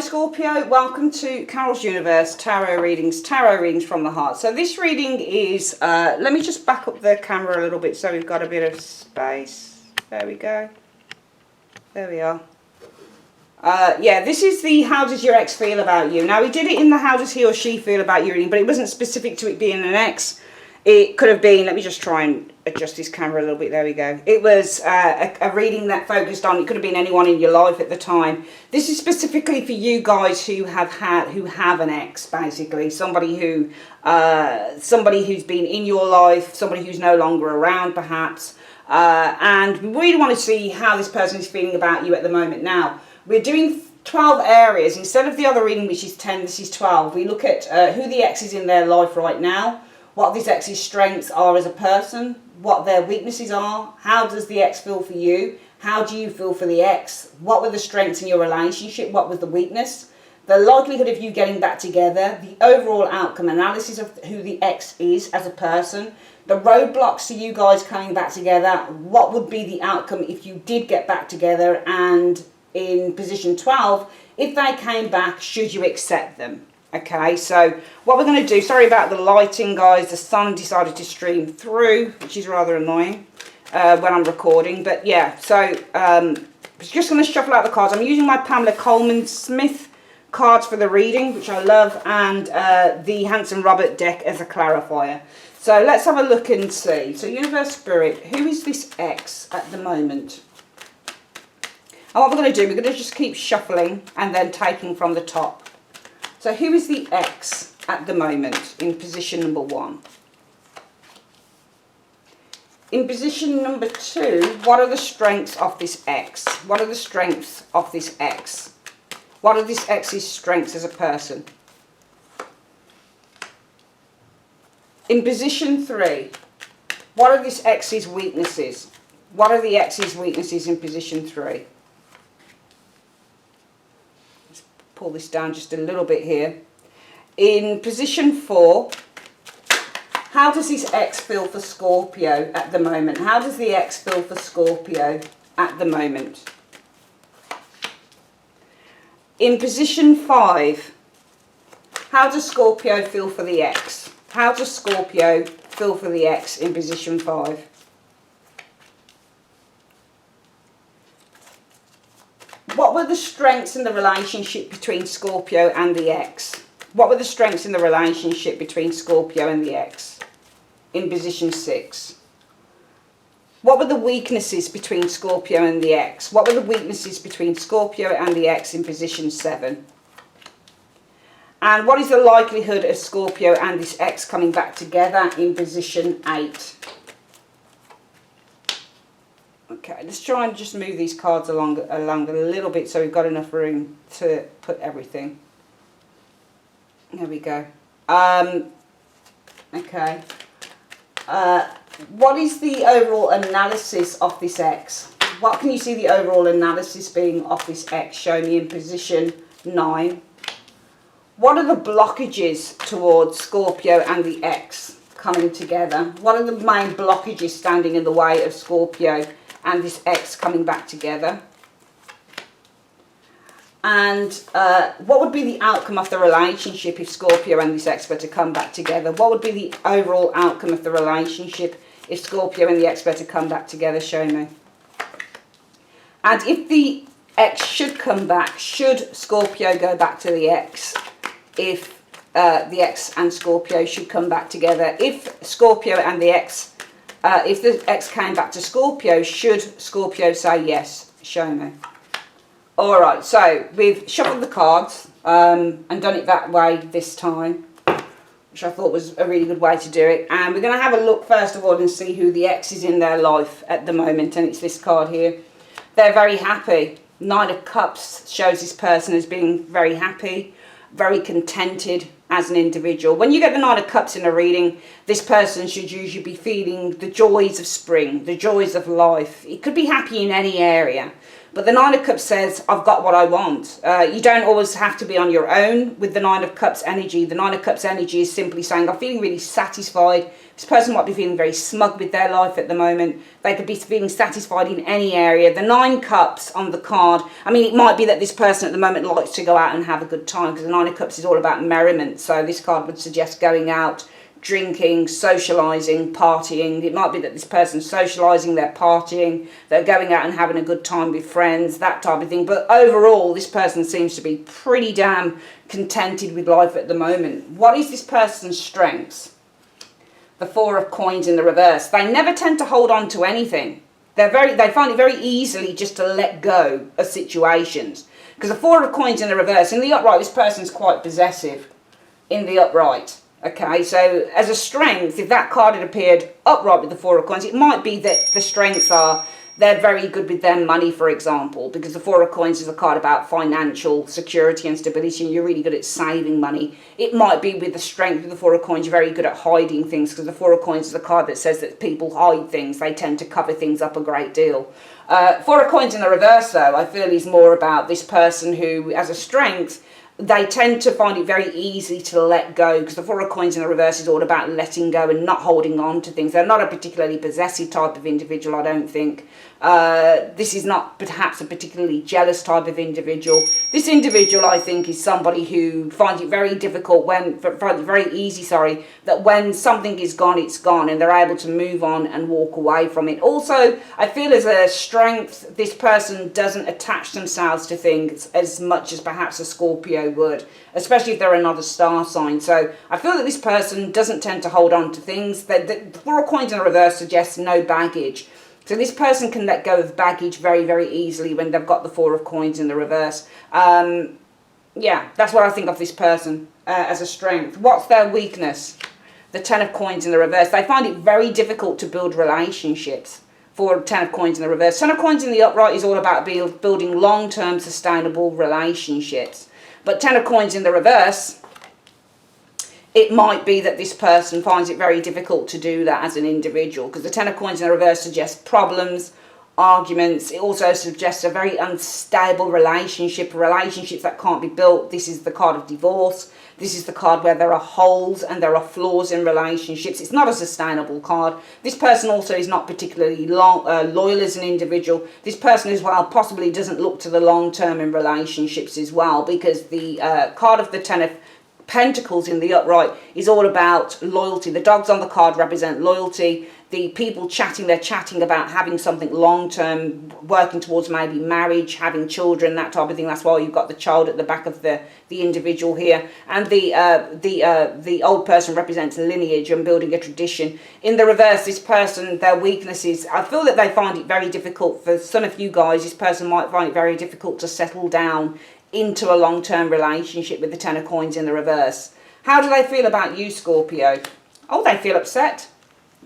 Scorpio, welcome to Carol's Universe Tarot Readings from the Heart. So this reading is, let me just back up the camera a little bit so we've got a bit of space. There we go. There we are. Yeah, this is the how does your ex feel about you. Now we did it in the how does he or she feel about you reading, but it wasn't specific to it being an ex. It could have been, let me just try and adjust this camera a little bit, there we go. It was a reading that focused on, it could have been anyone in your life at the time. This is specifically for you guys who have an ex, basically. Somebody who's been in your life, somebody who's no longer around perhaps. And we really want to see how this person is feeling about you at the moment. Now, we're doing 12 areas. Instead of the other reading, which is 10, this is 12. We look at who the ex is in their life right now, what this ex's strengths are as a person, what their weaknesses are, how does the ex feel for you, how do you feel for the ex, what were the strengths in your relationship, what was the weakness, the likelihood of you getting back together, the overall outcome analysis of who the ex is as a person, the roadblocks to you guys coming back together, what would be the outcome if you did get back together, and in position 12, if they came back, should you accept them? Okay, so what we're going to do, sorry about the lighting guys, the sun decided to stream through, which is rather annoying when I'm recording, but yeah, so I'm just going to shuffle out the cards. I'm using my Pamela Coleman Smith cards for the reading, which I love, and the Hanson Robert deck as a clarifier. So let's have a look and see. So Universe Spirit, who is this ex at the moment? And what we're going to do, we're going to just keep shuffling and then taking from the top. So who is the ex at the moment in position number 1? In position number 2, what are the strengths of this ex? What are the strengths of this ex? What are this ex's strengths as a person? In position 3, what are this ex's weaknesses? What are the ex's weaknesses in position 3? Pull this down just a little bit here. In position 4, how does this ex feel for Scorpio at the moment? How does the ex feel for Scorpio at the moment? In position 5, how does Scorpio feel for the ex? How does Scorpio feel for the ex in position 5? What were the strengths in the relationship between Scorpio and the ex? What were the strengths in the relationship between Scorpio and the ex in position 6? What were the weaknesses between Scorpio and the ex? What were the weaknesses between Scorpio and the ex in position 7? And what is the likelihood of Scorpio and this ex coming back together in position 8? Okay, let's try and just move these cards along a little bit so we've got enough room to put everything. There we go. Okay. What is the overall analysis of this ex? What can you see the overall analysis being of this ex? Show me in position 9. What are the blockages towards Scorpio and the ex coming together? What are the main blockages standing in the way of Scorpio and this ex coming back together? And what would be the outcome of the relationship if Scorpio and this ex were to come back together? What would be the overall outcome of the relationship if Scorpio and the ex were to come back together? Show me. And if the ex should come back, should Scorpio go back to the ex? If the ex and Scorpio should come back together, if Scorpio and the ex, if the ex came back to Scorpio, should Scorpio say yes? Show me. Alright, so we've shuffled the cards and done it that way this time, which I thought was a really good way to do it. And we're going to have a look first of all and see who the ex is in their life at the moment. And it's this card here. They're very happy. 9 of Cups shows this person as being very happy, very contented as an individual. When you get the 9 of Cups in a reading, this person should usually be feeling the joys of spring, the joys of life. It could be happy in any area, But the Nine of Cups says, I've got what I want. You don't always have to be on your own with the Nine of Cups energy. The Nine of Cups energy is simply saying, I'm feeling really satisfied. This person might be feeling very smug with their life at the moment. They could be feeling satisfied in any area. The Nine Cups on the card, I mean, it might be that this person at the moment likes to go out and have a good time, because the Nine of Cups is all about merriment. So this card would suggest going out, drinking, socialising, partying. It might be that this person's socialising, they're partying, they're going out and having a good time with friends, that type of thing. But overall, this person seems to be pretty damn contented with life at the moment. What is this person's strengths? The Four of Coins in the reverse. They never tend to hold on to anything. They find it very easily just to let go of situations. Because the Four of Coins in the reverse, in the upright, this person's quite possessive in the upright. Okay, so as a strength, if that card had appeared upright with the Four of Coins, it might be that the strengths are they're very good with their money, for example, because the Four of Coins is a card about financial security and stability, and you're really good at saving money. It might be with the strength of the Four of Coins, you're very good at hiding things, because the Four of Coins is a card that says that people hide things. They tend to cover things up a great deal. Four of Coins in the reverse, though, I feel is more about this person who, as a strength, they tend to find it very easy to let go, because the Four of Coins in the reverse is all about letting go and not holding on to things. They're not a particularly possessive type of individual, I don't think. This is not perhaps a particularly jealous type of individual. This individual, I think, is somebody who finds it very difficult, finds it very easy, that when something is gone, it's gone, and they're able to move on and walk away from it. Also, I feel as a strength, this person doesn't attach themselves to things as much as perhaps a Scorpio would, especially if they're another star sign. So I feel that this person doesn't tend to hold on to things. The Four of Coins in the reverse suggests no baggage. So this person can let go of baggage very, very easily when they've got the Four of Coins in the reverse. Yeah, that's what I think of this person as a strength. What's their weakness? The Ten of Coins in the reverse. They find it very difficult to build relationships. For Ten of Coins in the reverse. Ten of Coins in the upright is all about building long-term sustainable relationships. But Ten of Coins in the reverse, it might be that this person finds it very difficult to do that as an individual, because the Ten of Coins in the reverse suggests problems, arguments. It also suggests a very unstable relationship, relationships that can't be built. This is the card of divorce. This is the card where there are holes and there are flaws in relationships. It's not a sustainable card. This person also is not particularly loyal as an individual. This person as well possibly doesn't look to the long term in relationships as well, because the card of the Ten of Pentacles in the upright is all about loyalty. The dogs on the card represent loyalty. The people chatting, they're chatting about having something long-term, working towards maybe marriage, having children, that type of thing. That's why you've got the child at the back of the individual here. And the old person represents lineage and building a tradition. In the reverse, this person, their weaknesses, I feel that they find it very difficult. For some of you guys, this person might find it very difficult to settle down into a long-term relationship with the Ten of Coins in the reverse. How do they feel about you, Scorpio? Oh, they feel upset.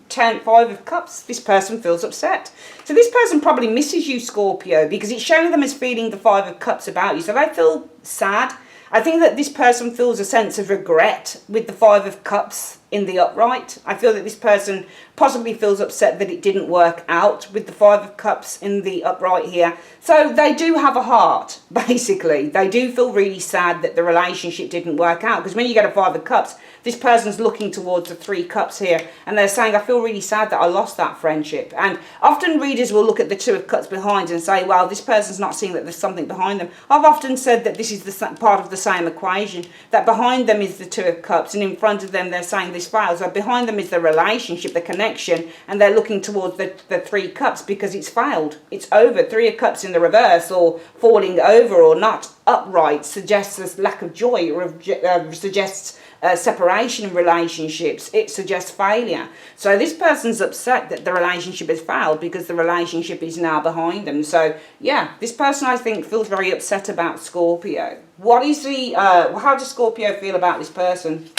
Five of Cups, this person feels upset. So this person probably misses you, Scorpio, because it's showing them as feeling the Five of Cups about you. So they feel sad. I think that this person feels a sense of regret with the Five of Cups in the upright. I feel that this person possibly feels upset that it didn't work out with the Five of Cups in the upright here. So they do have a heart, basically. They do feel really sad that the relationship didn't work out, because when you get a Five of Cups, this person's looking towards the Three Cups here, and they're saying, I feel really sad that I lost that friendship. And often readers will look at the Two of Cups behind and say, well, this person's not seeing that there's something behind them. I've often said that this is the part of the same equation, that behind them is the Two of Cups, and in front of them they're saying this fails. So behind them is the relationship, the connection, and they're looking towards the Three Cups because it's failed. It's over. Three of Cups in the reverse, or falling over, or not upright, suggests this lack of joy, or suggests separation in relationships. It suggests failure. So this person's upset that the relationship has failed because the relationship is now behind them. So yeah, this person, I think, feels very upset about Scorpio. What is the how does Scorpio feel about this person?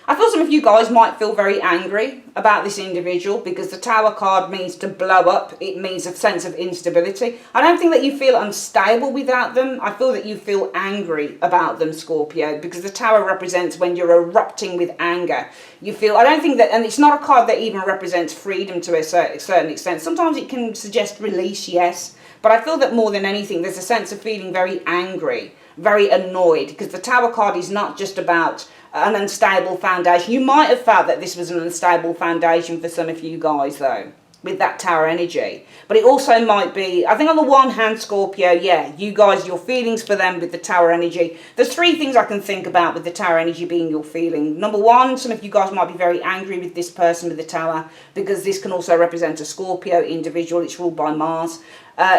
I feel some of you guys might feel very angry about this individual, because the Tower card means to blow up. It means a sense of instability. I don't think that you feel unstable without them. I feel that you feel angry about them, Scorpio, because the Tower represents when you're erupting with anger. You feel, I don't think that, and it's not a card that even represents freedom to a certain extent. Sometimes it can suggest release, yes, but But I feel that more than anything, there's a sense of feeling very angry, very annoyed, because the Tower card is not just about an unstable foundation. You might have felt that this was an unstable foundation for some of you guys, though, with that Tower energy. But it also might be, I think on the one hand, Scorpio, yeah, you guys, your feelings for them with the Tower energy. There's three things I can think about with the Tower energy being your feeling. Number one, some of you guys might be very angry with this person with the Tower, because this can also represent a Scorpio individual. It's ruled by Mars.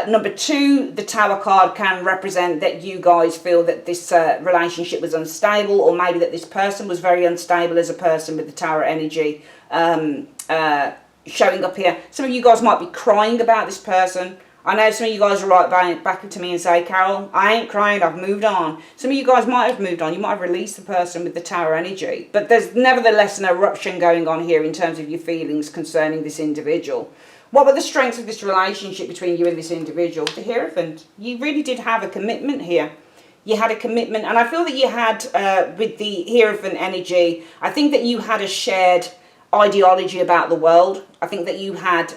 Number two, the Tower card can represent that you guys feel that this relationship was unstable, or maybe that this person was very unstable as a person with the Tower energy showing up here. Some of you guys might be crying about this person. I know some of you guys are right back to me and say, Carol, I ain't crying, I've moved on. Some of you guys might have moved on. You might have released the person with the Tower energy. But there's nevertheless an eruption going on here in terms of your feelings concerning this individual. What were the strengths of this relationship between you and this individual? The Hierophant. You really did have a commitment here. You had a commitment. And I feel that you had, with the Hierophant energy, I think that you had a shared ideology about the world. I think that you had,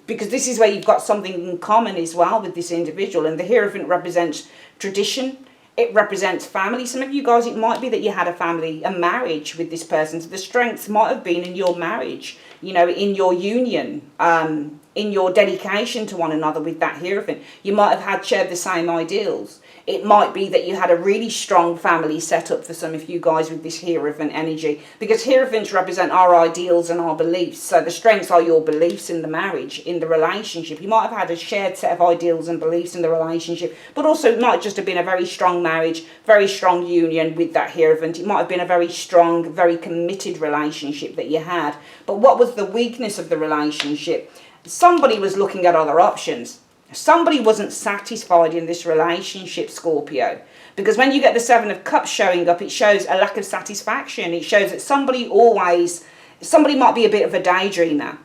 because this is where you've got something in common as well with this individual. And the Hierophant represents tradition. It represents family. Some of you guys, it might be that you had a family, a marriage with this person. So the strengths might have been in your marriage, you know, in your union, in your dedication to one another with that Hierophant. You might have had shared the same ideals. It might be that you had a really strong family set up for some of you guys with this Hierophant energy, because Hierophants represent our ideals and our beliefs. So the strengths are your beliefs in the marriage, in the relationship. You might have had a shared set of ideals and beliefs in the relationship, but also it might just have been a very strong marriage, very strong union with that Hierophant. It might have been a very strong, very committed relationship that you had. But what was the weakness of the relationship? Somebody was looking at other options. Somebody wasn't satisfied in this relationship, Scorpio. Because when you get the Seven of Cups showing up, it shows a lack of satisfaction. It shows that somebody might be a bit of a daydreamer.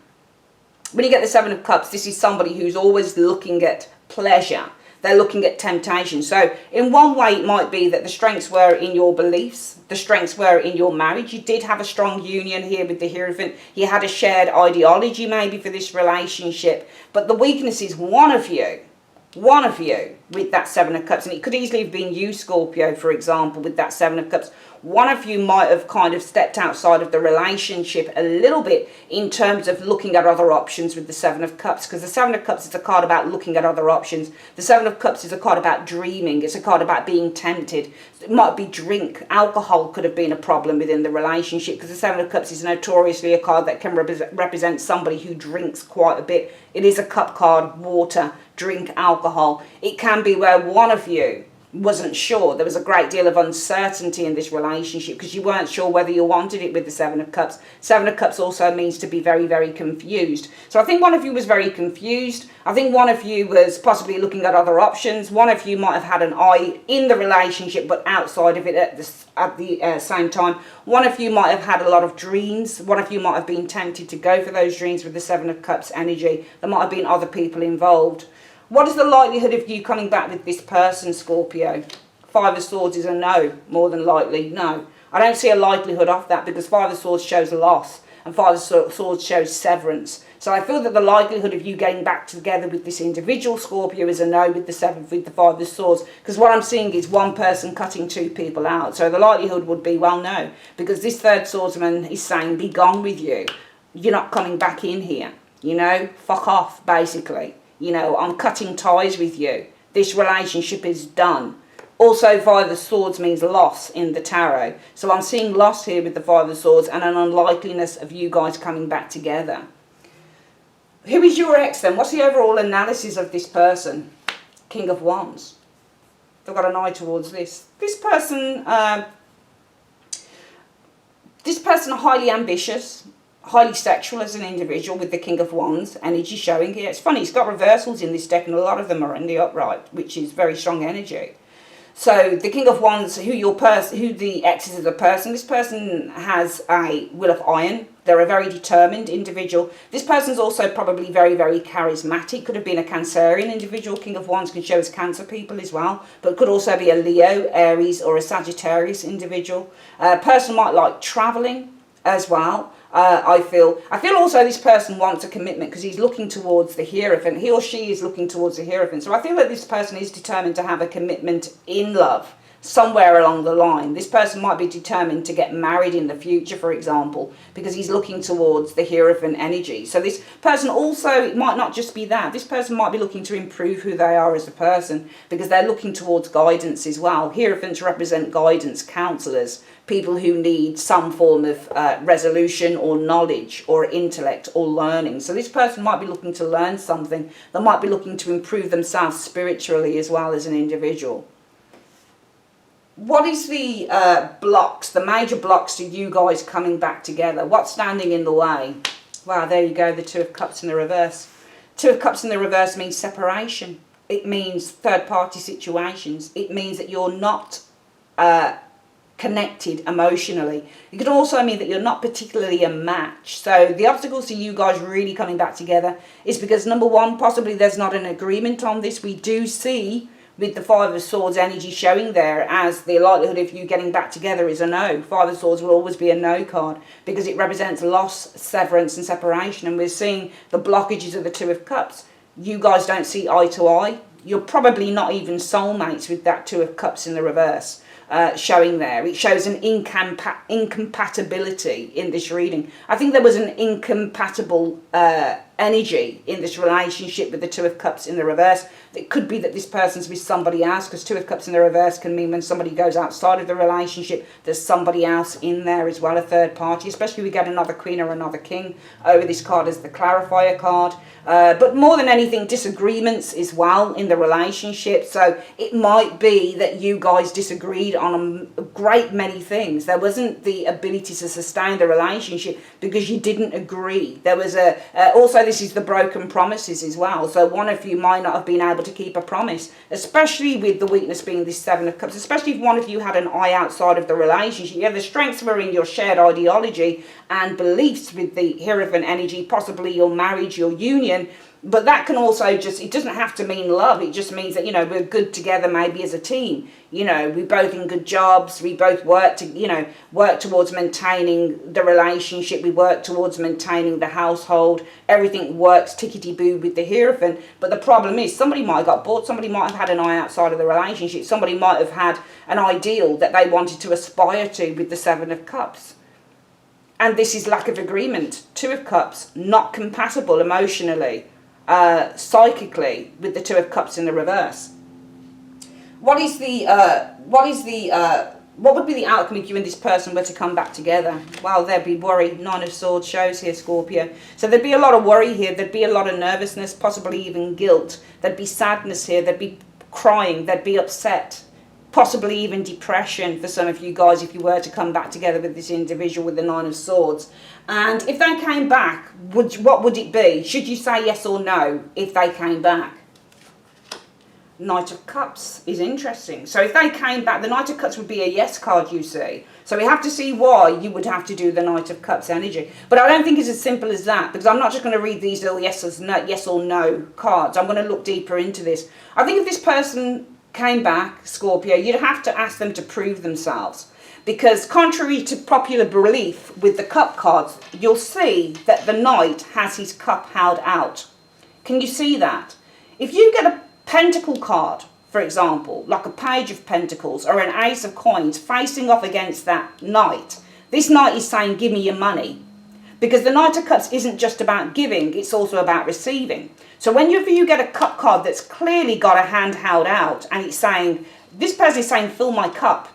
When you get the Seven of Cups, this is somebody who's always looking at pleasure. They're looking at temptation. So in one way, it might be that the strengths were in your beliefs. The strengths were in your marriage. You did have a strong union here with the Hierophant. You had a shared ideology maybe for this relationship. But the weakness is one of you with that Seven of Cups. And it could easily have been you, Scorpio, for example, with that Seven of Cups. One of you might have kind of stepped outside of the relationship a little bit in terms of looking at other options with the Seven of Cups, because the Seven of Cups is a card about looking at other options. The Seven of Cups is a card about dreaming. It's a card about being tempted. It might be drink. Alcohol could have been a problem within the relationship, because the Seven of Cups is notoriously a card that can represent somebody who drinks quite a bit. It is a cup card, water, drink, alcohol. It can be where one of you wasn't sure. There was a great deal of uncertainty in this relationship because you weren't sure whether you wanted it with the Seven of Cups. Seven of Cups also means to be very, very confused. So I think one of you was very confused. I think one of you was possibly looking at other options. One of you might have had an eye in the relationship but outside of it at the same time. One of you might have had a lot of dreams. One of you might have been tempted to go for those dreams with the Seven of Cups energy. There might have been other people involved. What is the likelihood of you coming back with this person, Scorpio? Five of Swords is a no, more than likely, no. I don't see a likelihood of that because Five of Swords shows loss and Five of Swords shows severance. So I feel that the likelihood of you getting back together with this individual, Scorpio, is a no with the Five of Swords. Because what I'm seeing is one person cutting two people out. So the likelihood would be, well, no. Because this third swordsman is saying, be gone with you. You're not coming back in here. You know, fuck off, basically. You know, I'm cutting ties with you. This relationship is done. Also, Five of Swords means loss in the tarot. So I'm seeing loss here with the Five of Swords and an unlikeliness of you guys coming back together. Who is your ex then? What's the overall analysis of this person? King of Wands. They've got an eye towards this. This person highly ambitious, highly sexual as an individual with the King of Wands energy showing here. It's funny, it's got reversals in this deck and a lot of them are in the upright, which is very strong energy. So the King of Wands, who the ex is of the person, this person has a will of iron. They're a very determined individual. This person's also probably very, very charismatic. Could have been a Cancerian individual. King of Wands can show as Cancer people as well. But could also be a Leo, Aries or a Sagittarius individual. A person might like travelling as well. I feel also this person wants a commitment because he's looking towards the Hierophant. He or she is looking towards the Hierophant. So I feel that this person is determined to have a commitment in love somewhere along the line. This person might be determined to get married in the future, for example, because he's looking towards the Hierophant energy. So this person also, it might not just be that. This person might be looking to improve who they are as a person because they're looking towards guidance as well. Hierophants represent guidance, counselors, people who need some form of resolution or knowledge or intellect or learning. So this person might be looking to learn something. They might be looking to improve themselves spiritually as well as an individual. What is the blocks, the major blocks to you guys coming back together? What's standing in the way? Wow, there you go, the Two of Cups in the reverse. Two of Cups in the reverse means separation. It means third-party situations. It means that you're not connected emotionally. It could also mean that you're not particularly a match. So the obstacles to you guys really coming back together is because, number one, possibly there's not an agreement on this. We do see with the Five of Swords energy showing there as the likelihood of you getting back together is a no. Five of Swords will always be a no card because it represents loss, severance and separation. And we're seeing the blockages of the Two of Cups. You guys don't see eye to eye. You're probably not even soulmates with that Two of Cups in the reverse showing there. It shows an incompatibility in this reading. I think there was an incompatible energy in this relationship with the Two of Cups in the reverse. It could be that this person's with somebody else, because Two of Cups in the reverse can mean when somebody goes outside of the relationship, there's somebody else in there as well, a third party, especially we get another Queen or another King over this card as the clarifier card. But more than anything, disagreements as well in the relationship. So it might be that you guys disagreed on a great many things. There wasn't the ability to sustain the relationship because you didn't agree. There was also this is the broken promises as well. So one of you might not have been able to keep a promise, especially with the weakness being this Seven of Cups, especially if one of you had an eye outside of the relationship. Yeah, the strengths were in your shared ideology and beliefs with the Hierophant energy, possibly your marriage, your union. But that can also just, it doesn't have to mean love. It just means that, you know, we're good together maybe as a team. You know, we both in good jobs. We both work to, you know, work towards maintaining the relationship. We work towards maintaining the household. Everything works tickety-boo with the Hierophant. But the problem is somebody might have got bored. Somebody might have had an eye outside of the relationship. Somebody might have had an ideal that they wanted to aspire to with the Seven of Cups. And this is lack of agreement. Two of Cups, not compatible emotionally. Psychically with the Two of Cups in the reverse. What would be the outcome if you and this person were to come back together? Well, there'd be worry. Nine of Swords shows here, Scorpio. So there'd be a lot of worry here. There'd be a lot of nervousness, possibly even guilt. There'd be sadness here. There'd be crying. There'd be upset. Possibly even depression for some of you guys if you were to come back together with this individual with the Nine of Swords. And if they came back, what would it be? Should you say yes or no if they came back? Knight of Cups is interesting. So if they came back, the Knight of Cups would be a yes card, you see. So we have to see why you would have to do the Knight of Cups energy. But I don't think it's as simple as that, because I'm not just going to read these little yes or no cards. I'm going to look deeper into this. I think if this person came back, Scorpio, you'd have to ask them to prove themselves. Because contrary to popular belief with the cup cards, you'll see that the knight has his cup held out. Can you see that? If you get a pentacle card, for example, like a page of pentacles or an ace of coins facing off against that knight, this knight is saying, give me your money. Because the Knight of Cups isn't just about giving, it's also about receiving. So when you get a cup card that's clearly got a hand held out and it's saying, this person is saying, fill my cup.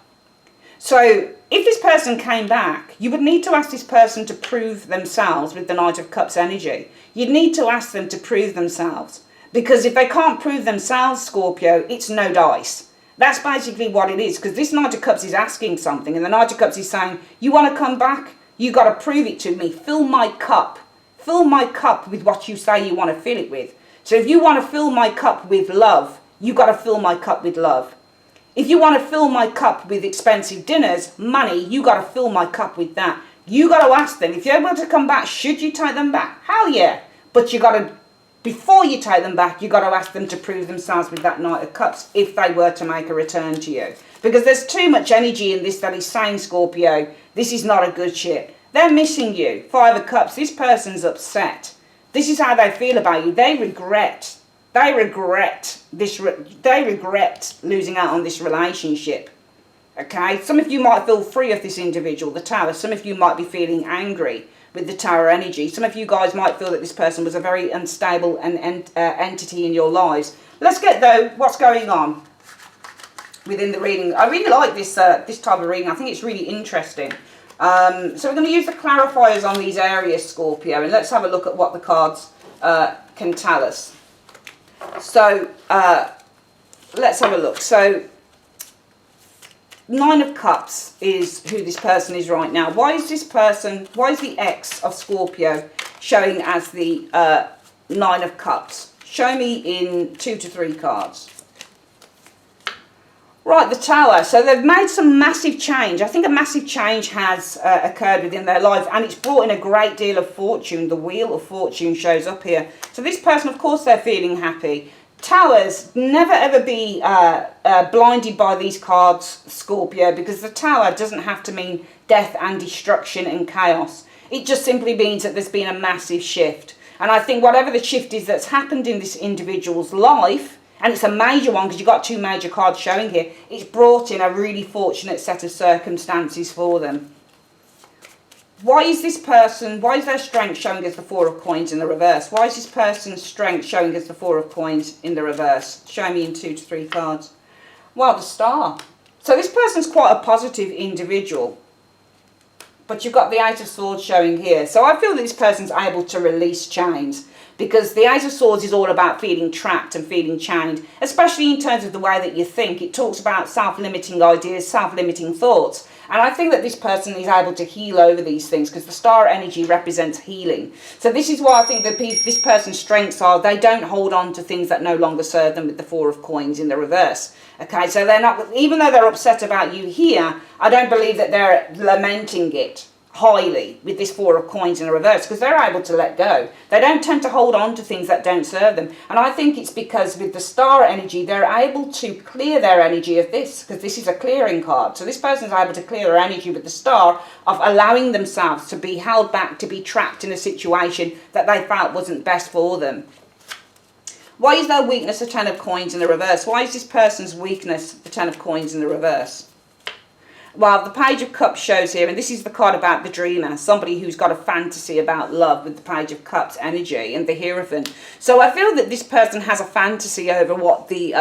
So if this person came back, you would need to ask this person to prove themselves with the Knight of Cups energy. You'd need to ask them to prove themselves. Because if they can't prove themselves, Scorpio, it's no dice. That's basically what it is. Because this Knight of Cups is asking something. And the Knight of Cups is saying, you want to come back? You got to prove it to me. Fill my cup. Fill my cup with what you say you want to fill it with. So if you want to fill my cup with love, you got to fill my cup with love. If you want to fill my cup with expensive dinners, money, you got to fill my cup with that. You got to ask them. If you're able to come back, should you take them back? Hell yeah. But you got to, before you take them back, you got to ask them to prove themselves with that Knight of Cups if they were to make a return to you. Because there's too much energy in this that is saying, Scorpio, this is not a good shit. They're missing you. Five of Cups. This person's upset. This is how they feel about you. They regret. They regret this. They regret losing out on this relationship. Okay. Some of you might feel free of this individual, the Tower. Some of you might be feeling angry with the Tower energy. Some of you guys might feel that this person was a very unstable entity in your lives. Let's get though what's going on within the reading. I really like this this type of reading. I think it's really interesting. So we're going to use the clarifiers on these areas, Scorpio, and let's have a look at what the cards can tell us. So let's have a look. So Nine of Cups is who this person is right now. Why is this person, why is the ex of Scorpio showing as the Nine of Cups? Show me in 2 to 3 cards. Right, the Tower. So they've made some massive change. I think a massive change has occurred within their life, and it's brought in a great deal of fortune. The Wheel of Fortune shows up here. So this person, of course, they're feeling happy. Towers, never ever be blinded by these cards, Scorpio, because the Tower doesn't have to mean death and destruction and chaos. It just simply means that there's been a massive shift. And I think whatever the shift is that's happened in this individual's life, and it's a major one because you've got 2 major cards showing here, it's brought in a really fortunate set of circumstances for them. Why is this person, why is their strength showing as the 4 of Coins in the reverse? Why is this person's strength showing as the 4 of Coins in the reverse? Show me in 2 to 3 cards. Well, the Star. So this person's quite a positive individual. But you've got the Eight of Swords showing here. So I feel that this person's able to release chains, because the Eight of Swords is all about feeling trapped and feeling chained, especially in terms of the way that you think. It talks about self-limiting ideas, self-limiting thoughts. And I think that this person is able to heal over these things, because the Star energy represents healing. So this is why I think that this person's strengths are, they don't hold on to things that no longer serve them with the 4 of Coins in the reverse. Okay, so they're not, even though they're upset about you here, I don't believe that they're lamenting it highly with this 4 of Coins in the reverse, because they're able to let go. They don't tend to hold on to things that don't serve them. And I think it's because with the Star energy, they're able to clear their energy of this, because this is a clearing card. So this person's able to clear their energy with the Star of allowing themselves to be held back, to be trapped in a situation that they felt wasn't best for them. Why is their weakness the 10 of Coins in the reverse? Why is this person's weakness the 10 of Coins in the reverse? Well, the Page of Cups shows here, and this is the card about the dreamer, somebody who's got a fantasy about love with the Page of Cups energy and the Hierophant. So I feel that this person has a fantasy over what the,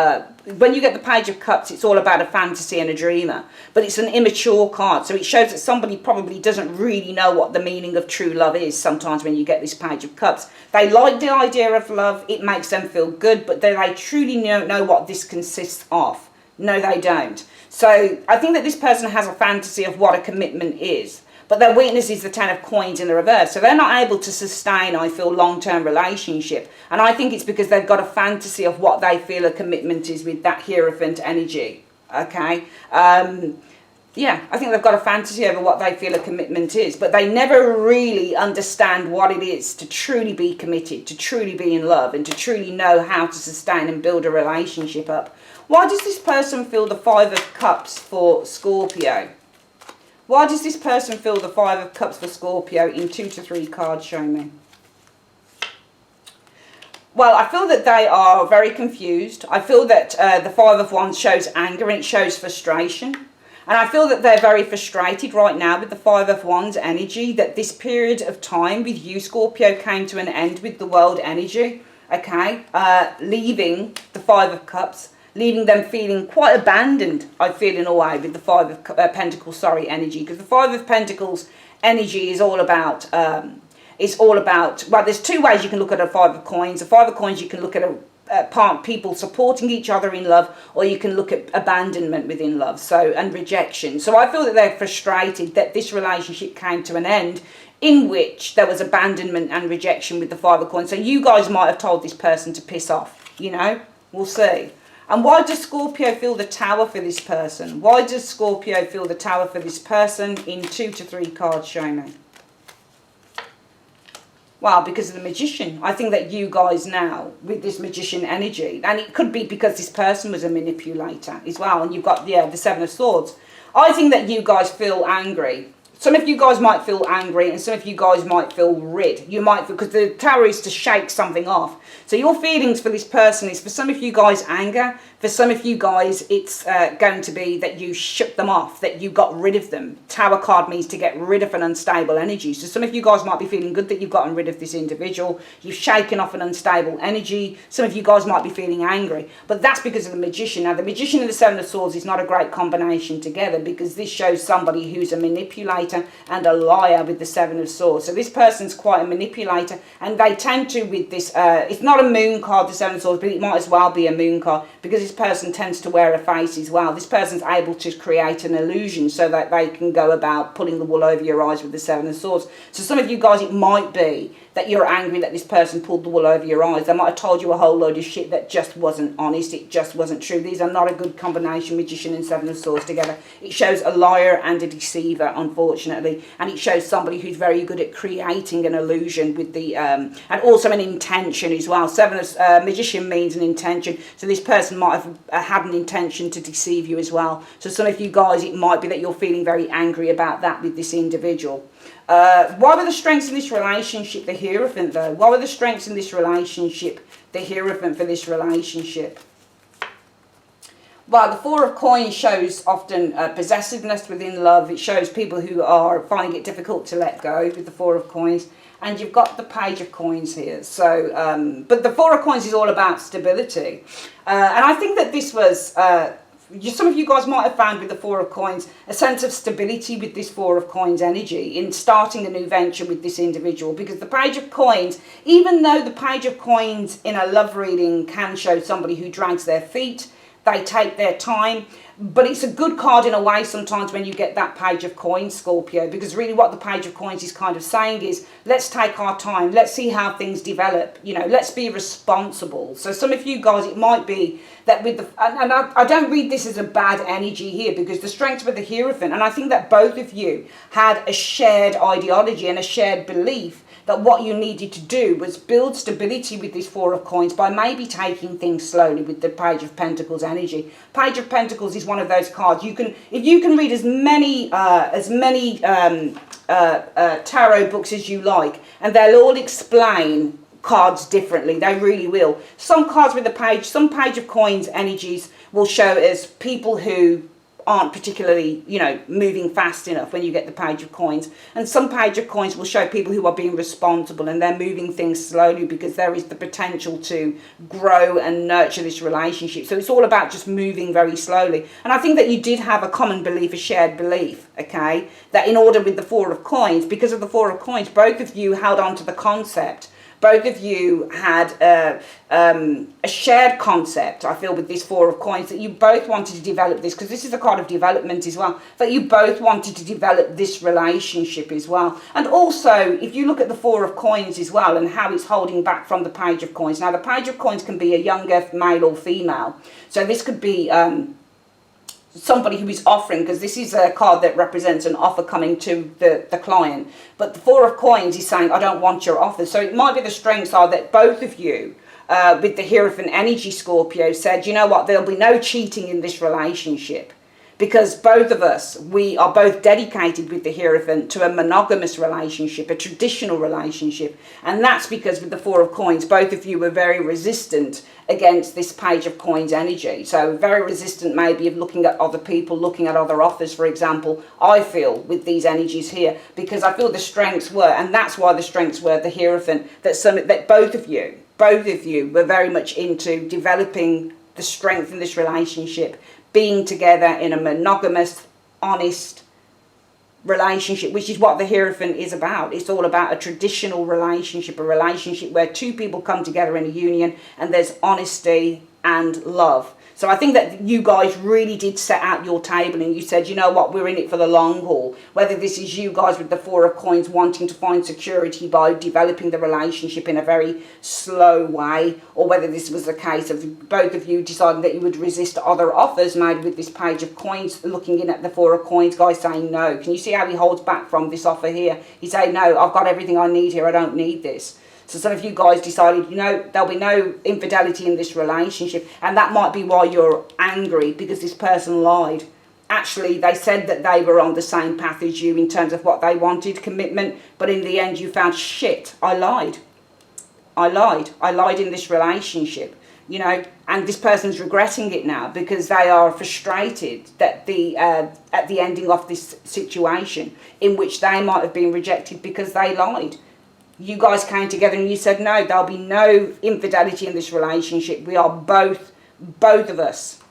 when you get the Page of Cups, it's all about a fantasy and a dreamer, but it's an immature card. So it shows that somebody probably doesn't really know what the meaning of true love is sometimes when you get this Page of Cups. They like the idea of love, it makes them feel good, but they truly don't know what this consists of. No, they don't. So I think that this person has a fantasy of what a commitment is, but their weakness is the 10 of Coins in the reverse. So they're not able to sustain, I feel, long-term relationship. And I think it's because they've got a fantasy of what they feel a commitment is with that Hierophant energy. Okay? Yeah, I think they've got a fantasy over what they feel a commitment is, but they never really understand what it is to truly be committed, to truly be in love, and to truly know how to sustain and build a relationship up. Why does this person feel the 5 of Cups for Scorpio? Why does this person feel the 5 of Cups for Scorpio in 2 to 3 cards? Show me. Well, I feel that they are very confused. I feel that the 5 of Wands shows anger and it shows frustration. And I feel that they're very frustrated right now with the 5 of Wands energy, that this period of time with you, Scorpio, came to an end with the World energy, okay? Leaving the 5 of Cups, leaving them feeling quite abandoned, I feel, in a way, with the 5 of Pentacles, energy. Because the 5 of Pentacles energy is all about, well, there's 2 ways you can look at a 5 of Coins. A 5 of Coins, you can look at people supporting each other in love, or you can look at abandonment within love, and rejection. So I feel that they're frustrated that this relationship came to an end in which there was abandonment and rejection with the 5 of Coins. So you guys might have told this person to piss off, you know, we'll see. And why does Scorpio feel the Tower for this person? Why does Scorpio feel the Tower for this person in 2 to 3 cards? Show me. Well, because of the Magician. I think that you guys now, with this Magician energy, and it could be because this person was a manipulator as well, and you've got, yeah, the 7 of Swords. I think that you guys feel angry. Some of you guys might feel angry, and some of you guys might feel rid. You might feel, because the Tower is to shake something off. So your feelings for this person is, for some of you guys, anger. For some of you guys, it's going to be that you shook them off, that you got rid of them. Tower card means to get rid of an unstable energy. So some of you guys might be feeling good that you've gotten rid of this individual. You've shaken off an unstable energy. Some of you guys might be feeling angry. But that's because of the Magician. Now, the Magician and the Seven of Swords is not a great combination together, because this shows somebody who's a manipulator and a liar with the Seven of Swords. So this person's quite a manipulator, and they tend to, with this, it's not a moon card, the Seven of Swords, but it might as well be a moon card, because this person tends to wear a face as well. This person's able to create an illusion so that they can go about pulling the wool over your eyes with the Seven of Swords. So some of you guys, it might be that you're angry that this person pulled the wool over your eyes. They might have told you a whole load of shit that just wasn't honest. It just wasn't true. These are not a good combination, Magician and Seven of Swords together. It shows a liar and a deceiver, unfortunately. And it shows somebody who's very good at creating an illusion with the, and also an intention as well. Magician means an intention. So this person might have had an intention to deceive you as well. So some of you guys, it might be that you're feeling very angry about that with this individual. What are the strengths in this relationship? The Hierophant, though. What are the strengths in this relationship? The Hierophant for this relationship. Well, the Four of Coins shows often possessiveness within love. It shows people who are finding it difficult to let go with the Four of Coins. And you've got the Page of Coins here. So, but the Four of Coins is all about stability. And I think that this was... some of you guys might have found with the Four of Coins a sense of stability with this Four of Coins energy in starting a new venture with this individual, because the Page of Coins, even though the Page of Coins in a love reading can show somebody who drags their feet, they take their time, but it's a good card in a way sometimes when you get that Page of Coins, Scorpio, because really what the Page of Coins is kind of saying is, let's take our time, let's see how things develop, you know, let's be responsible. So some of you guys, it might be that with the, and I don't read this as a bad energy here, because the strengths with the Hierophant, and I think that both of you had a shared ideology and a shared belief that what you needed to do was build stability with this Four of Coins by maybe taking things slowly with the Page of Pentacles energy. Page of Pentacles is one of those cards. You can, if you can read as many tarot books as you like, and they'll all explain cards differently. They really will. Some cards with some Page of Coins energies will show as people who aren't particularly, you know, moving fast enough when you get the Page of Coins. And some Page of Coins will show people who are being responsible and they're moving things slowly because there is the potential to grow and nurture this relationship. So it's all about just moving very slowly. And I think that you did have a common belief, a shared belief, okay, that in order with the Four of Coins, because of the Four of Coins, both of you held on to the concept. Both of you had a shared concept, I feel, with this Four of Coins, that you both wanted to develop this, because this is a card of development as well, that you both wanted to develop this relationship as well. And also, if you look at the Four of Coins as well and how it's holding back from the Page of Coins. Now, the Page of Coins can be a younger male or female. So this could be... somebody who is offering, because this is a card that represents an offer coming to the client. But the Four of Coins is saying, I don't want your offer. So it might be the strengths are that both of you, with the Hierophant energy, Scorpio, said, you know what, there'll be no cheating in this relationship. Because both of us, we are both dedicated with the Hierophant to a monogamous relationship, a traditional relationship. And that's because with the Four of Coins, both of you were very resistant against this Page of Coins energy. So very resistant maybe of looking at other people, looking at other offers, for example, I feel with these energies here, because I feel the strengths were, and that's why the strengths were the Hierophant, that both of you were very much into developing the strength in this relationship, being together in a monogamous, honest relationship, which is what the Hierophant is about. It's all about a traditional relationship, a relationship where two people come together in a union and there's honesty and love. So I think that you guys really did set out your table and you said, you know what, we're in it for the long haul. Whether this is you guys with the Four of Coins wanting to find security by developing the relationship in a very slow way, or whether this was a case of both of you deciding that you would resist other offers made with this Page of Coins, looking in at the Four of Coins, guys saying no. Can you see how he holds back from this offer here? He's saying, no, I've got everything I need here, I don't need this. So some of you guys decided, you know, there'll be no infidelity in this relationship. And that might be why you're angry, because this person lied. actually they said that they were on the same path as you in terms of what they wanted, commitment, but in the end you found, shit, I lied in this relationship, you know, and this person's regretting it now because they are frustrated that at the ending of this situation in which they might have been rejected because they lied. You guys came together and you said, no, there'll be no infidelity in this relationship. We are both of us,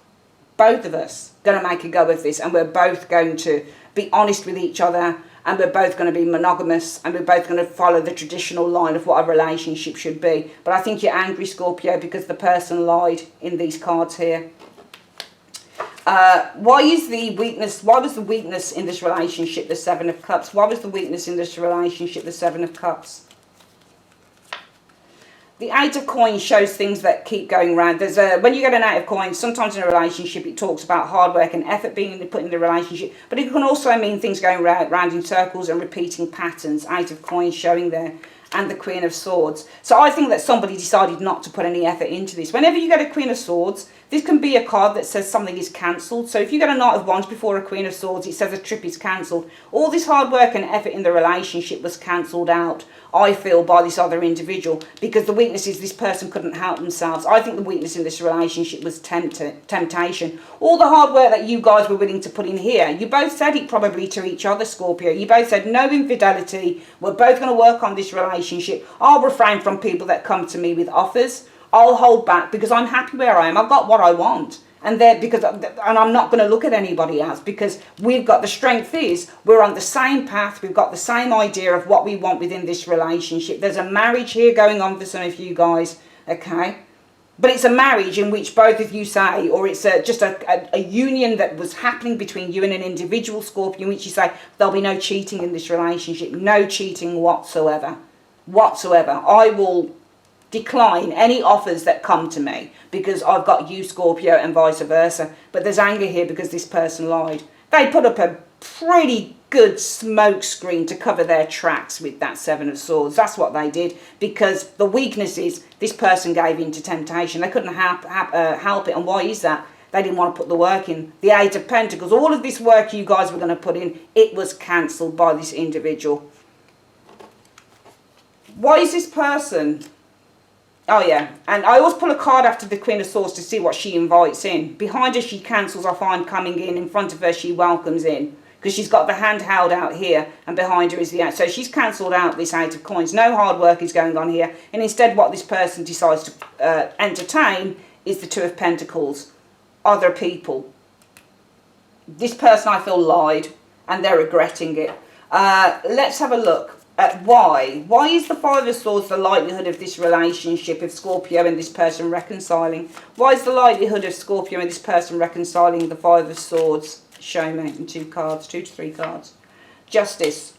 going to make a go of this, and we're both going to be honest with each other, and we're both going to be monogamous, and we're both going to follow the traditional line of what a relationship should be. But I think you're angry, Scorpio, because the person lied in these cards here. Why was the weakness in this relationship the Seven of Cups? Why was the weakness in this relationship the Seven of Cups? The Eight of Coins shows things that keep going round. When you get an Eight of Coins, sometimes in a relationship it talks about hard work and effort being put in the relationship, but it can also mean things going round in circles and repeating patterns. Eight of Coins showing there, and the Queen of Swords. So I think that somebody decided not to put any effort into this. Whenever you get a Queen of Swords, this can be a card that says something is cancelled. So if you get a Knight of Wands before a Queen of Swords, it says a trip is cancelled. All this hard work and effort in the relationship was cancelled out, I feel, by this other individual, because the weakness is this person couldn't help themselves. I think the weakness in this relationship was temptation. All the hard work that you guys were willing to put in here, you both said it probably to each other, Scorpio. You both said no infidelity. We're both going to work on this relationship. I'll refrain from people that come to me with offers. I'll hold back because I'm happy where I am. I've got what I want. And I'm not going to look at anybody else, because we've got, the strength is we're on the same path. We've got the same idea of what we want within this relationship. There's a marriage here going on for some of you guys, okay? But it's a marriage in which both of you say, or it's just a union that was happening between you and an individual, Scorpio, in which you say there'll be no cheating in this relationship, no cheating whatsoever. I will decline any offers that come to me because I've got you, Scorpio, and vice versa. But there's anger here because this person lied. They put up a pretty good smoke screen to cover their tracks with that Seven of Swords. That's what they did, because the weakness is this person gave in to temptation. They couldn't help it. And why is that? They didn't want to put the work in. The Eight of Pentacles, all of this work you guys were going to put in, it was cancelled by this individual. Why is this person... Oh yeah, and I always pull a card after the Queen of Swords to see what she invites in. Behind her she cancels, I find, coming in. In front of her she welcomes in, because she's got the hand held out here, and behind her is the Eight. So she's cancelled out this Eight of Coins. No hard work is going on here, and instead what this person decides to entertain is the Two of Pentacles. Other people. This person, I feel, lied, and they're regretting it. Let's have a look at why. Why is the Five of Swords the likelihood of this relationship of Scorpio and this person reconciling? Why is the likelihood of Scorpio and this person reconciling the Five of Swords? Show me in 2 cards, 2 to 3 cards. Justice.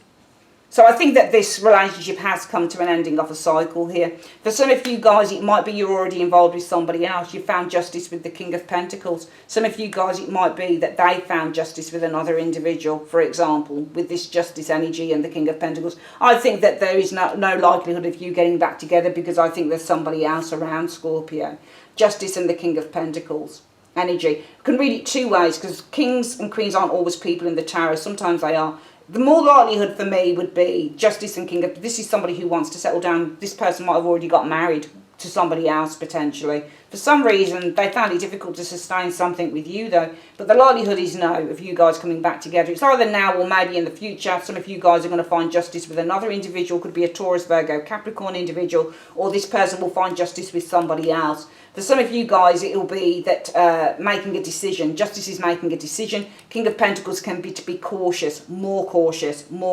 So I think that this relationship has come to an ending of a cycle here. For some of you guys, it might be you're already involved with somebody else. You found justice with the King of Pentacles. Some of you guys, it might be that they found justice with another individual, for example, with this Justice energy and the King of Pentacles. I think that there is no likelihood of you getting back together, because I think there's somebody else around, Scorpio. Justice and the King of Pentacles energy. You can read it 2 ways, because kings and queens aren't always people in the tarot. Sometimes they are. The more likelihood for me would be Justice and King of... This is somebody who wants to settle down. This person might have already got married to somebody else, potentially. For some reason, they found it difficult to sustain something with you, though. But the likelihood is no, of you guys coming back together. It's either now or maybe in the future. Some of you guys are going to find justice with another individual. Could be a Taurus, Virgo, Capricorn individual. Or this person will find justice with somebody else. For some of you guys, it will be that making a decision. Justice is making a decision. King of Pentacles can be to be cautious, more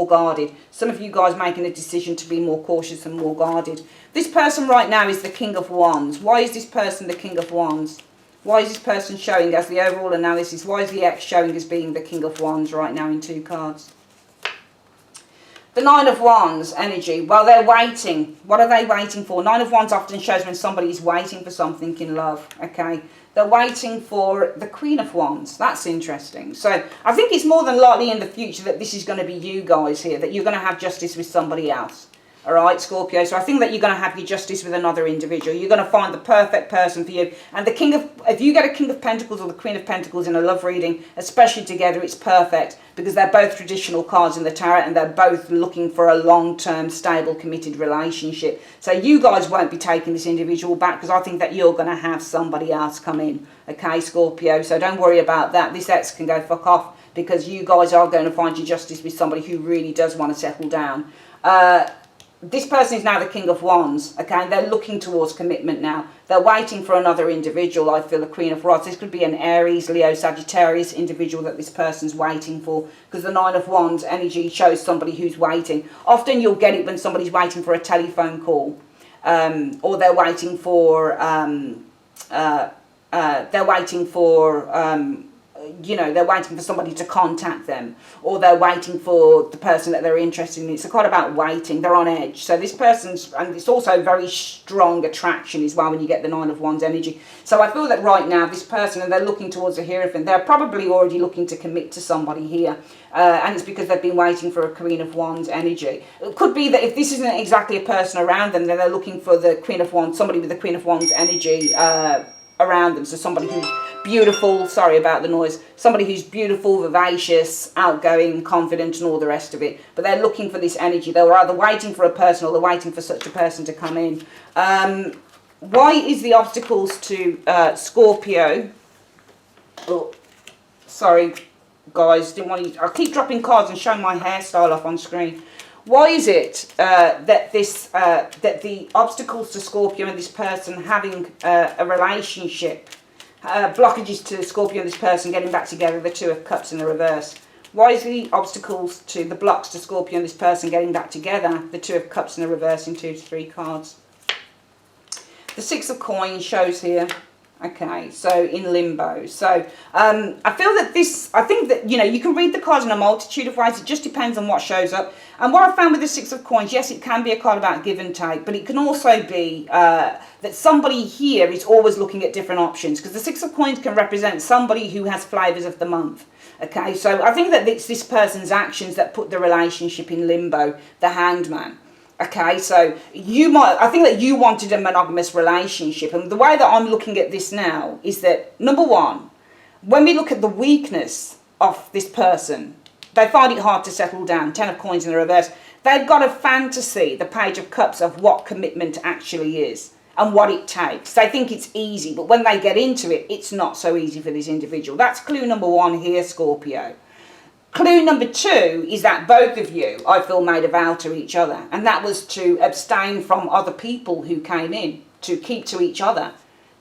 guarded. Some of you guys making a decision to be more cautious and more guarded. This person right now is the King of Wands. Why is this person the King of Wands? Why is this person showing as the overall analysis? Why is the ex showing as being the King of Wands right now in 2 cards? The Nine of Wands energy. Well, they're waiting. What are they waiting for? Nine of Wands often shows when somebody is waiting for something in love. Okay. They're waiting for the Queen of Wands. That's interesting. So I think it's more than likely in the future that this is going to be you guys here, that you're going to have justice with somebody else. All right, Scorpio. So I think that you're going to have your justice with another individual. You're going to find the perfect person for you. And if you get a King of Pentacles or the Queen of Pentacles in a love reading, especially together, it's perfect because they're both traditional cards in the tarot and they're both looking for a long-term, stable, committed relationship. So you guys won't be taking this individual back because I think that you're going to have somebody else come in. Okay, Scorpio. So don't worry about that. This ex can go fuck off because you guys are going to find your justice with somebody who really does want to settle down. This person is now the King of Wands, okay? They're looking towards commitment now. They're waiting for another individual, I feel, the Queen of Rods. This could be an Aries, Leo, Sagittarius individual that this person's waiting for, because the Nine of Wands energy shows somebody who's waiting. Often you'll get it when somebody's waiting for a telephone call, or they're waiting for, they're waiting for somebody to contact them, or they're waiting for the person that they're interested in. It's quite about waiting. They're on edge. So this person's, and it's also very strong attraction as well when you get the Nine of Wands energy. So I feel that right now this person, and they're looking towards a Hierophant, they're probably already looking to commit to somebody here, and it's because they've been waiting for a Queen of Wands energy. It could be that if this isn't exactly a person around them, then they're looking for the Queen of Wands, somebody with the Queen of Wands energy around them. So somebody who's beautiful, sorry about the noise, somebody who's beautiful, vivacious, outgoing, confident and all the rest of it. But they're looking for this energy. They're either waiting for a person or they're waiting for such a person to come in. Why is the obstacles to Scorpio? Oh, sorry guys, didn't want to. I keep dropping cards and showing my hairstyle off on screen. Why is it that the obstacles to Scorpio and this person having a relationship, blockages to Scorpio and this person getting back together, the Two of Cups in the reverse? Why is the obstacles to the blocks to Scorpio and this person getting back together, the Two of Cups in the reverse in 2 to 3 cards? The Six of Coins shows here. Okay, so in limbo. So I feel that I think that, you can read the cards in a multitude of ways. It just depends on what shows up. And what I found with the Six of Coins, yes, it can be a card about give and take, but it can also be that somebody here is always looking at different options, because the Six of Coins can represent somebody who has flavours of the month. Okay, so I think that it's this person's actions that put the relationship in limbo, the Hanged Man. Okay, so I think that you wanted a monogamous relationship, and the way that I'm looking at this now is that, number one, when we look at the weakness of this person, they find it hard to settle down. 10 of Coins in the reverse. They've got a fantasy, the Page of Cups, of what commitment actually is and what it takes. They think it's easy, but when they get into it, it's not so easy for this individual. That's clue number one here, Scorpio. Clue number two is that both of you, I feel, made a vow to each other. And that was to abstain from other people who came in, to keep to each other,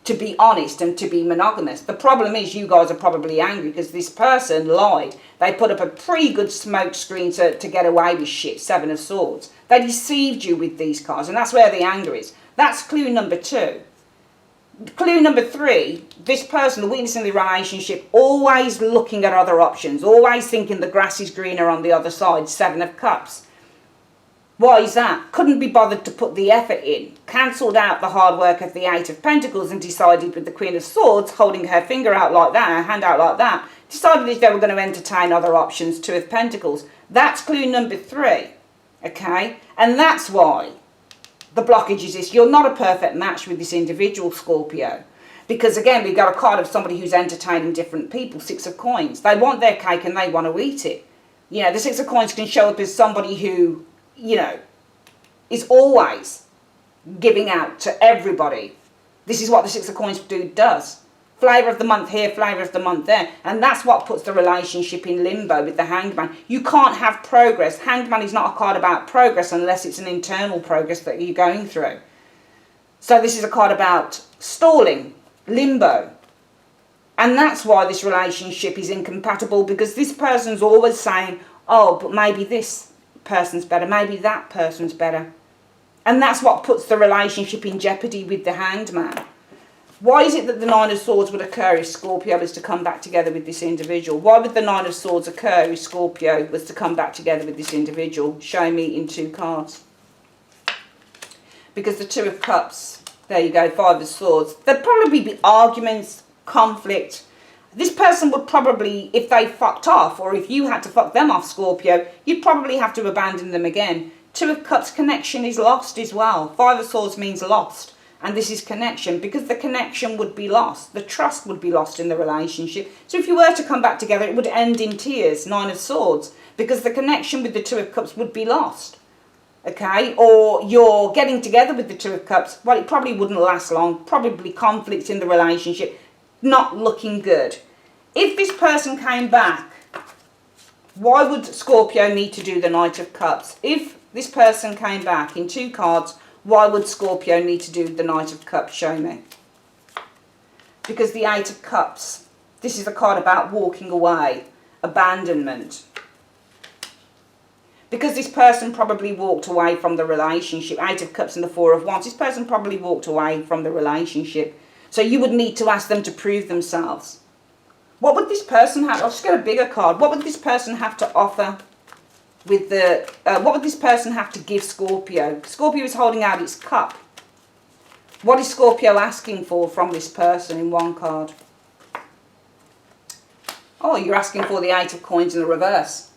to be honest and to be monogamous. The problem is you guys are probably angry because this person lied. They put up a pretty good smoke screen to get away with shit, 7 of Swords. They deceived you with these cards, and that's where the anger is. That's clue number two. Clue number three, this person, the witness in the relationship, always looking at other options, always thinking the grass is greener on the other side, 7 of Cups. Why is that? Couldn't be bothered to put the effort in. Cancelled out the hard work of the 8 of Pentacles and decided with the Queen of Swords, holding her finger out like that, her hand out like that, decided if they were going to entertain other options, 2 of Pentacles. That's clue number three, okay? And that's why the blockage is this. You're not a perfect match with this individual, Scorpio. Because again, we've got a card of somebody who's entertaining different people, 6 of Coins. They want their cake and they want to eat it. The 6 of Coins can show up as somebody who, is always giving out to everybody. This is what the 6 of Coins dude does. Flavour of the month here, flavour of the month there. And that's what puts the relationship in limbo with the Hanged Man. You can't have progress. Hanged Man is not a card about progress unless it's an internal progress that you're going through. So this is a card about stalling, limbo. And that's why this relationship is incompatible, because this person's always saying, oh, but maybe this person's better, maybe that person's better. And that's what puts the relationship in jeopardy with the Hanged Man. Why is it that the 9 of Swords would occur if Scorpio was to come back together with this individual? Why would the 9 of Swords occur if Scorpio was to come back together with this individual? Show me in 2 cards. Because the 2 of Cups, there you go, 5 of Swords. There'd probably be arguments, conflict. This person would probably, if they fucked off, or if you had to fuck them off, Scorpio, you'd probably have to abandon them again. Two of Cups connection is lost as well. Five of Swords means lost. And this is connection, because the connection would be lost. The trust would be lost in the relationship. So if you were to come back together, it would end in tears, Nine of Swords, because the connection with the Two of Cups would be lost. Okay, or you're getting together with the Two of Cups, well, it probably wouldn't last long. Probably conflict in the relationship, not looking good. If this person came back, why would Scorpio need to do the Knight of Cups? If this person came back in two cards, why would Scorpio need to do the Knight of Cups? Show me. Because the Eight of Cups, this is a card about walking away, abandonment. Because this person probably walked away from the relationship. Eight of Cups and the Four of Wands. This person probably walked away from the relationship. So you would need to ask them to prove themselves. What would this person have? I'll just get a bigger card. What would this person have to offer? With the what would this person have to give Scorpio? Scorpio is holding out its cup. What is Scorpio asking for from this person in one card? Oh, you're asking for the Eight of Coins in the reverse.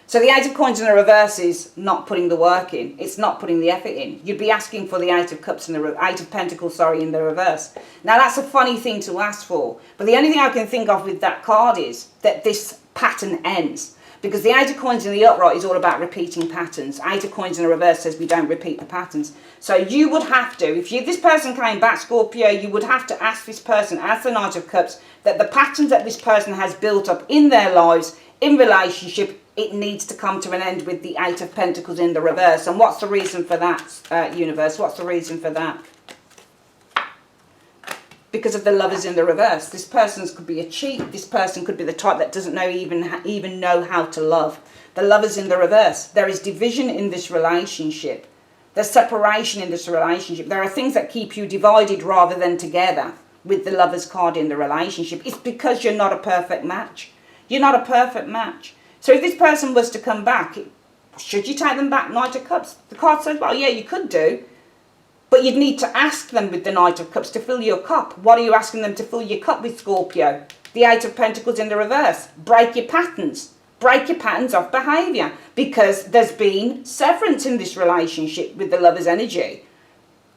So the Eight of Coins in the reverse is not putting the work in. It's not putting the effort in. You'd be asking for the Eight of Cups and the Eight of Pentacles, sorry, in the reverse. Now that's a funny thing to ask for. But the only thing I can think of with that card is that this pattern ends. Because the Eight of Coins in the upright is all about repeating patterns. Eight of Coins in the reverse says we don't repeat the patterns. So you would have to, if this person came back, Scorpio, you would have to ask this person, as the Knight of Cups, that the patterns that this person has built up in their lives, in relationship, it needs to come to an end with the Eight of Pentacles in the reverse. And what's the reason for that, universe? What's the reason for that? Because of the Lovers in the reverse. This person could be a cheat. This person could be the type that doesn't know even know how to love. The Lovers in the reverse. There is division in this relationship. There's separation in this relationship. There are things that keep you divided rather than together with the Lovers card in the relationship. It's because you're not a perfect match. You're not a perfect match. So if this person was to come back, should you take them back, Knight of Cups? The card says, well, yeah, you could do. But you'd need to ask them with the Knight of Cups to fill your cup. What are you asking them to fill your cup with, Scorpio? The Eight of Pentacles in the reverse. Break your patterns. Break your patterns of behaviour. Because there's been severance in this relationship with the Lover's energy.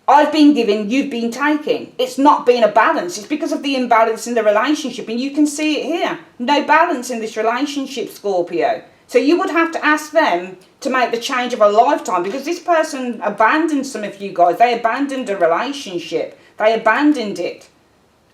I've been giving, you've been taking. It's not been a balance. It's because of the imbalance in the relationship. And you can see it here. No balance in this relationship, Scorpio. So you would have to ask them to make the change of a lifetime, because this person abandoned some of you guys. They abandoned a relationship. They abandoned it.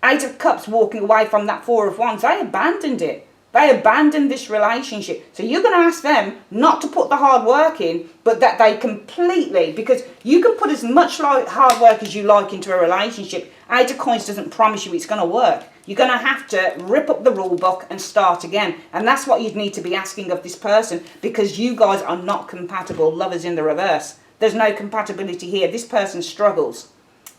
Eight of Cups walking away from that Four of Wands. They abandoned it. They abandoned this relationship. So you're going to ask them not to put the hard work in, but that they completely, because you can put as much hard work as you like into a relationship. Eight of Coins doesn't promise you it's going to work. You're going to have to rip up the rule book and start again. And that's what you'd need to be asking of this person, because you guys are not compatible. Lovers in the reverse. There's no compatibility here. This person struggles.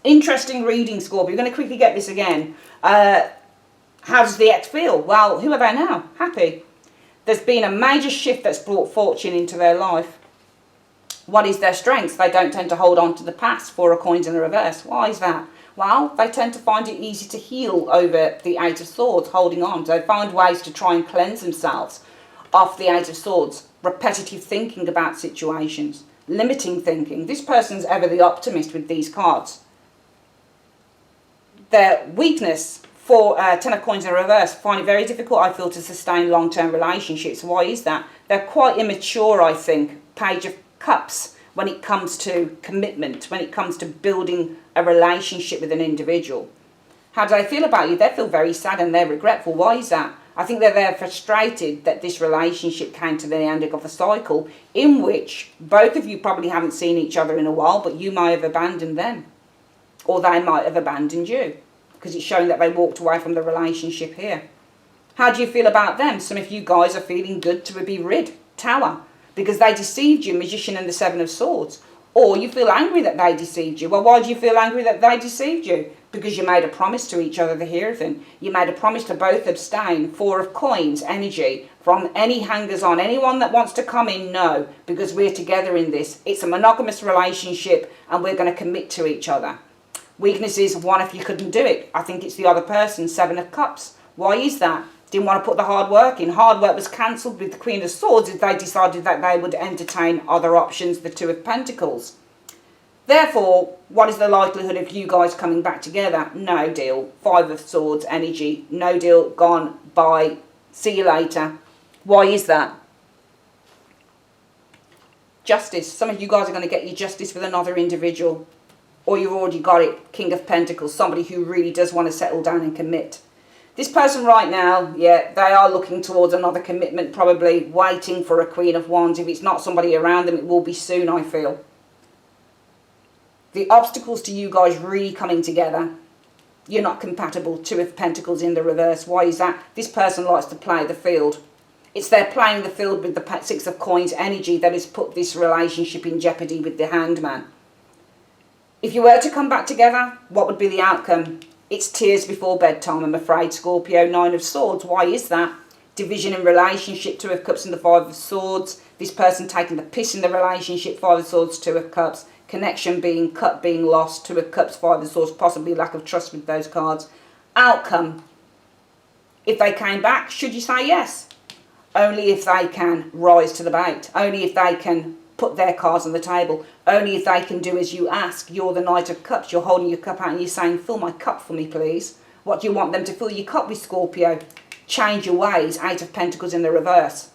Interesting reading, Scorpio. We're going to quickly get this again. How does the ex feel? Well, who are they now? Happy. There's been a major shift that's brought fortune into their life. What is their strength? They don't tend to hold on to the past. Four of Coins in the reverse. Why is that? Well, they tend to find it easy to heal over the Eight of Swords, holding on. They find ways to try and cleanse themselves off the Eight of Swords. Repetitive thinking about situations. Limiting thinking. This person's ever the optimist with these cards. Their weakness, for Ten of Coins in reverse, find it very difficult, I feel, to sustain long-term relationships. Why is that? They're quite immature, I think. Page of Cups, when it comes to commitment, when it comes to building a relationship with an individual. How do they feel about you? They feel very sad and they're regretful. Why is that? I think they're frustrated that this relationship came to the end of a cycle in which both of you probably haven't seen each other in a while, but you may have abandoned them. Or they might have abandoned you, because it's showing that they walked away from the relationship here. How do you feel about them? Some of you guys are feeling good to be rid. Tower. Because they deceived you, Magician and the Seven of Swords. Or you feel angry that they deceived you. Well, why do you feel angry that they deceived you? Because you made a promise to each other, the Hierophant. You made a promise to both abstain. Four of Coins, energy, from any hangers-on. Anyone that wants to come in, no. Because we're together in this. It's a monogamous relationship and we're going to commit to each other. Weakness is one if you couldn't do it. I think it's the other person, Seven of Cups. Why is that? Didn't want to put the hard work in. Hard work was cancelled with the Queen of Swords if they decided that they would entertain other options, the Two of Pentacles. Therefore, what is the likelihood of you guys coming back together? No deal. Five of Swords energy. No deal. Gone. Bye. See you later. Why is that? Justice. Some of you guys are going to get your justice with another individual. Or you've already got it. King of Pentacles. Somebody who really does want to settle down and commit. This person right now, yeah, they are looking towards another commitment, probably waiting for a Queen of Wands. If it's not somebody around them, it will be soon, I feel. The obstacles to you guys really coming together, you're not compatible. Two of Pentacles in the reverse. Why is that? This person likes to play the field. It's their playing the field with the Six of Coins energy that has put this relationship in jeopardy with the Hanged Man. If you were to come back together, what would be the outcome? It's tears before bedtime, I'm afraid, Scorpio. Nine of Swords. Why is that? Division in relationship, Two of Cups and the Five of Swords. This person taking the piss in the relationship, Five of Swords, Two of Cups. Connection being cut, being lost, Two of Cups, Five of Swords. Possibly lack of trust with those cards. Outcome. If they came back, should you say yes? Only if they can rise to the bait. Only if they can put their cards on the table. Only if they can do as you ask. You're the Knight of Cups. You're holding your cup out and you're saying, fill my cup for me, please. What do you want them to fill your cup with, Scorpio? Change your ways. Eight of Pentacles in the reverse.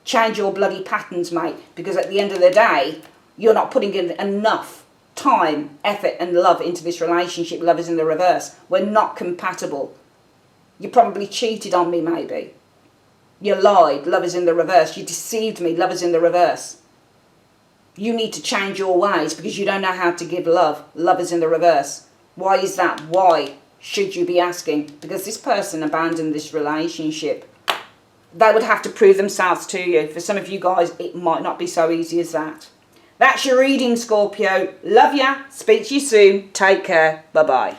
Change your bloody patterns, mate. Because at the end of the day, you're not putting in enough time, effort and love into this relationship. Love is in the reverse. We're not compatible. You probably cheated on me, maybe. You lied. Love is in the reverse. You deceived me. Love is in the reverse. You need to change your ways because you don't know how to give love. Love is in the reverse. Why is that? Why should you be asking? Because this person abandoned this relationship. They would have to prove themselves to you. For some of you guys, it might not be so easy as that. That's your reading, Scorpio. Love ya. Speak to you soon. Take care. Bye-bye.